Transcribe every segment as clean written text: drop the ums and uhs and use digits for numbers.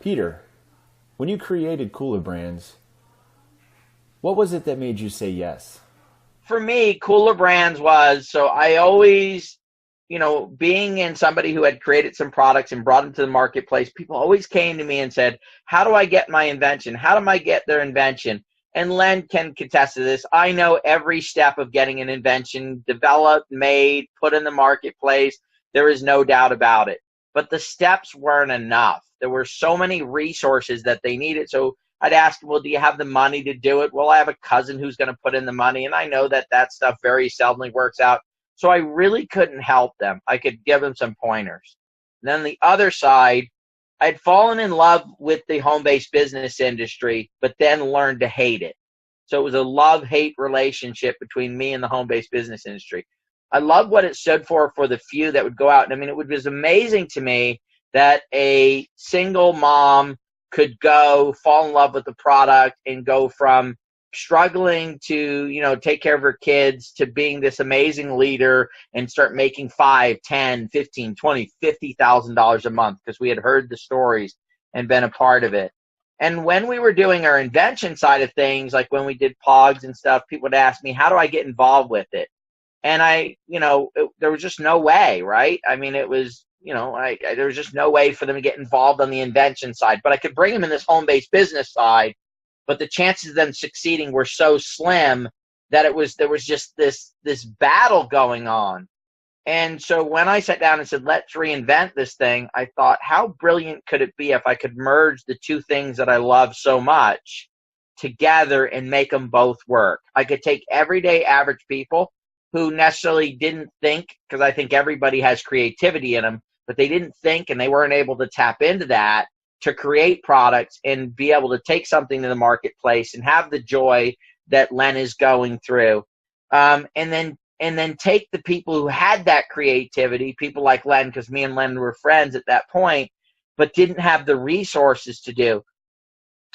Peter, when you created kulaBrands, what was it that made you say yes? For me, kulaBrands was, so I always, being in somebody who had created some products and brought them to the marketplace, people always came to me and said, how do I get my invention? How do I get their invention? And Len can contest to this. I know every step of getting an invention developed, made, put in the marketplace. There is no doubt about it. But the steps weren't enough. There were so many resources that they needed. So I'd ask, well, do you have the money to do it? Well, I have a cousin who's going to put in the money, and I know that that stuff very seldomly works out. So I really couldn't help them. I could give them some pointers. And then the other side, I'd fallen in love with the home-based business industry, but then learned to hate it. So it was a love-hate relationship between me and the home-based business industry. I love what it stood for the few that would go out. And I mean, it was amazing to me that a single mom could go fall in love with the product and go from struggling to, take care of her kids to being this amazing leader and start making $5, $10, $15, $20, $50,000 a month because we had heard the stories and been a part of it. And when we were doing our invention side of things, like when we did pogs and stuff, people would ask me, how do I get involved with it? And there was just no way, right? I mean, it was, there was just no way for them to get involved on the invention side, but I could bring them in this home-based business side. But the chances of them succeeding were so slim that there was just this battle going on. And so when I sat down and said, let's reinvent this thing, I thought, how brilliant could it be if I could merge the two things that I love so much together and make them both work? I could take everyday average people who necessarily didn't think, because I think everybody has creativity in them, but they didn't think and they weren't able to tap into that to create products and be able to take something to the marketplace and have the joy that Len is going through. And then take the people who had that creativity, people like Len, because me and Len were friends at that point, but didn't have the resources to do.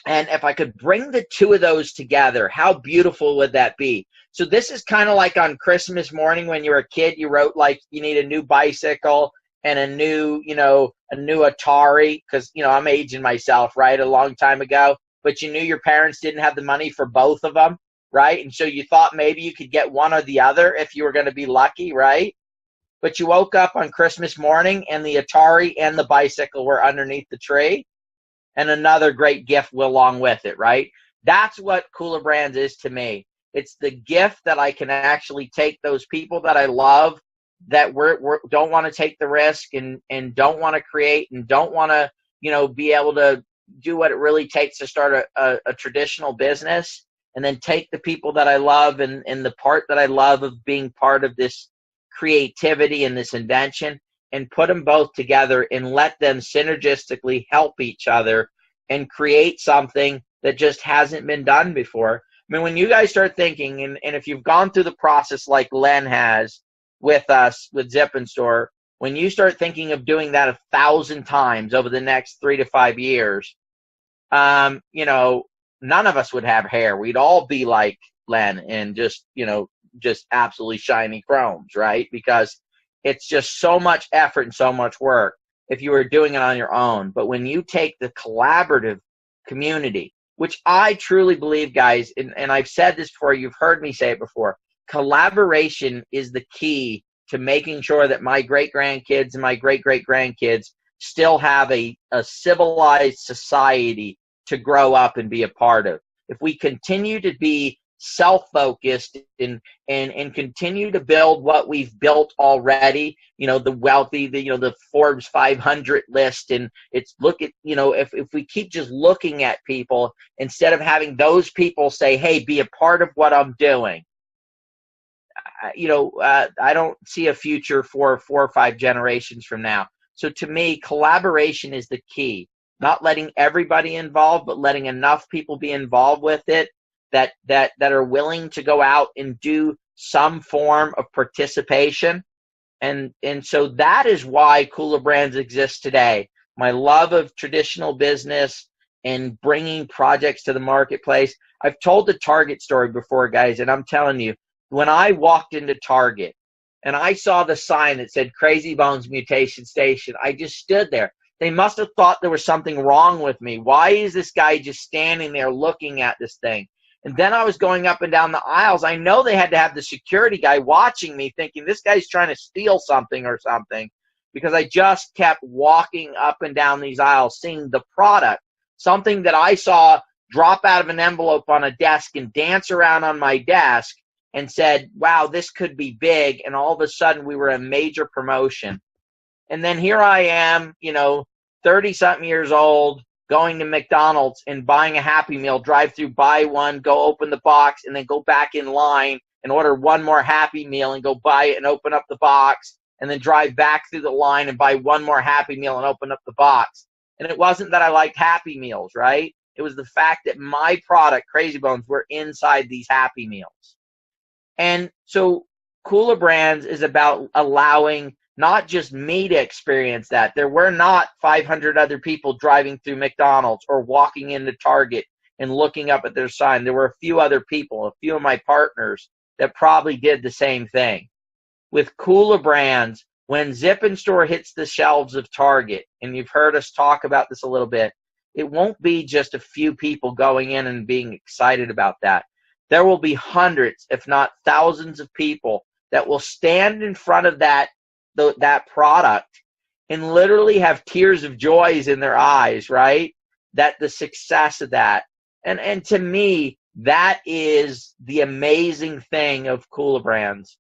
And if I could bring the two of those together, how beautiful would that be? So this is kind of like on Christmas morning when you were a kid, you wrote like you need a new bicycle and a new Atari, because, I'm aging myself, right, a long time ago, but you knew your parents didn't have the money for both of them, right? And so you thought maybe you could get one or the other if you were going to be lucky, right? But you woke up on Christmas morning and the Atari and the bicycle were underneath the tree, and another great gift along with it, right? That's what kulaBrands is to me. It's the gift that I can actually take those people that I love that don't want to take the risk and don't want to create and don't want to, be able to do what it really takes to start a traditional business, and then take the people that I love and the part that I love of being part of this creativity and this invention and put them both together and let them synergistically help each other and create something that just hasn't been done before. I mean, when you guys start thinking, and if you've gone through the process like Len has with us, with Zip and Store, when you start thinking of doing that 1,000 times over the next 3 to 5 years, none of us would have hair. We'd all be like Len and just absolutely shiny chromes, right? Because it's just so much effort and so much work if you were doing it on your own. But when you take the collaborative community, which I truly believe, guys, and I've said this before, you've heard me say it before, collaboration is the key to making sure that my great-grandkids and my great-great-grandkids still have a civilized society to grow up and be a part of. If we continue to be self-focused and continue to build what we've built already, the wealthy, the Forbes 500 list, and it's if we keep just looking at people instead of having those people say, hey, be a part of what I'm doing, I don't see a future for 4 or 5 generations from now. So to me, collaboration is the key. Not letting everybody involved, but letting enough people be involved with it that are willing to go out and do some form of participation. And so that is why kulaBrands exists today. My love of traditional business and bringing projects to the marketplace. I've told the Target story before, guys, and I'm telling you, when I walked into Target and I saw the sign that said Crazy Bones Mutation Station, I just stood there. They must have thought there was something wrong with me. Why is this guy just standing there looking at this thing? And then I was going up and down the aisles. I know they had to have the security guy watching me thinking this guy's trying to steal something or something, because I just kept walking up and down these aisles, seeing the product, something that I saw drop out of an envelope on a desk and dance around on my desk, and said, wow, this could be big. And all of a sudden we were a major promotion. And then here I am, 30-something years old, going to McDonald's and buying a Happy Meal, drive through, buy one, go open the box, and then go back in line and order one more Happy Meal and go buy it and open up the box, and then drive back through the line and buy one more Happy Meal and open up the box. And it wasn't that I liked Happy Meals, right? It was the fact that my product, Crazy Bones, were inside these Happy Meals. And so kulaBrands is about allowing not just me to experience that. There were not 500 other people driving through McDonald's or walking into Target and looking up at their sign. There were a few other people, a few of my partners that probably did the same thing. With kulaBrands, when Zip and Store hits the shelves of Target, and you've heard us talk about this a little bit, it won't be just a few people going in and being excited about that. There will be hundreds, if not thousands of people that will stand in front of that product and literally have tears of joys in their eyes, right? That the success of that. And to me, that is the amazing thing of kulaBrands,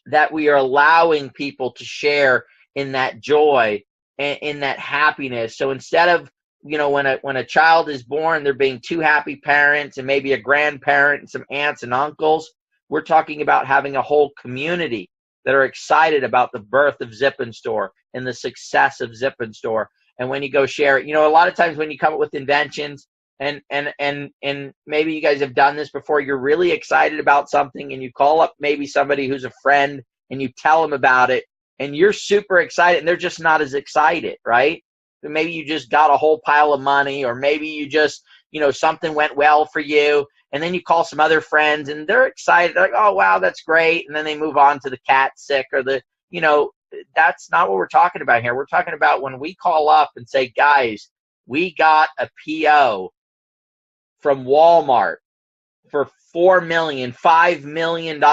that we are allowing people to share in that joy and in that happiness. So instead of, when a child is born, there being two happy parents and maybe a grandparent and some aunts and uncles, we're talking about having a whole community that are excited about the birth of Zip and Store and the success of Zip and Store. And when you go share it, a lot of times when you come up with inventions, and maybe you guys have done this before, you're really excited about something and you call up maybe somebody who's a friend and you tell them about it and you're super excited and they're just not as excited, right? Maybe you just got a whole pile of money, or maybe you just, something went well for you. And then you call some other friends and they're excited. They're like, oh, wow, that's great. And then they move on to the cat's sick or that's not what we're talking about here. We're talking about when we call up and say, guys, we got a PO from Walmart for $5 million.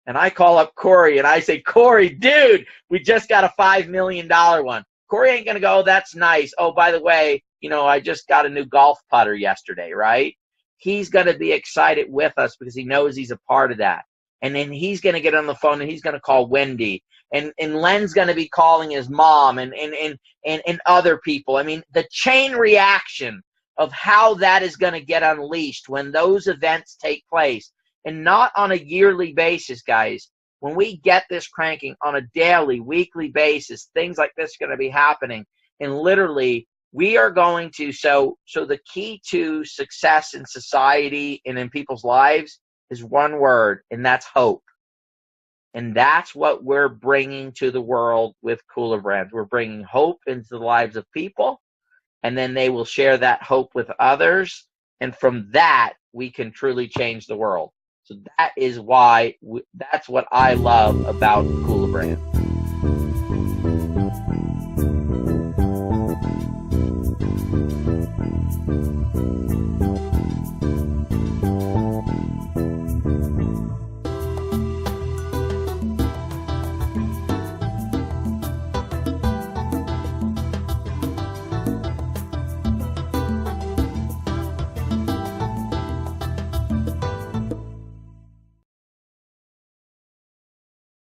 And I call up Corey and I say, Corey, dude, we just got a $5 million one. Corey ain't going to go, oh, that's nice. Oh, by the way, I just got a new golf putter yesterday, right? He's going to be excited with us because he knows he's a part of that. And then he's going to get on the phone and he's going to call Wendy. And Len's going to be calling his mom and other people. I mean, the chain reaction of how that is going to get unleashed when those events take place, and not on a yearly basis, guys. When we get this cranking on a daily, weekly basis, things like this are going to be happening. And literally, we are going to, so the key to success in society and in people's lives is one word, and that's hope. And that's what we're bringing to the world with kulaBrands. We're bringing hope into the lives of people, and then they will share that hope with others. And from that, we can truly change the world. So that is why, that's what I love about kulaBrands.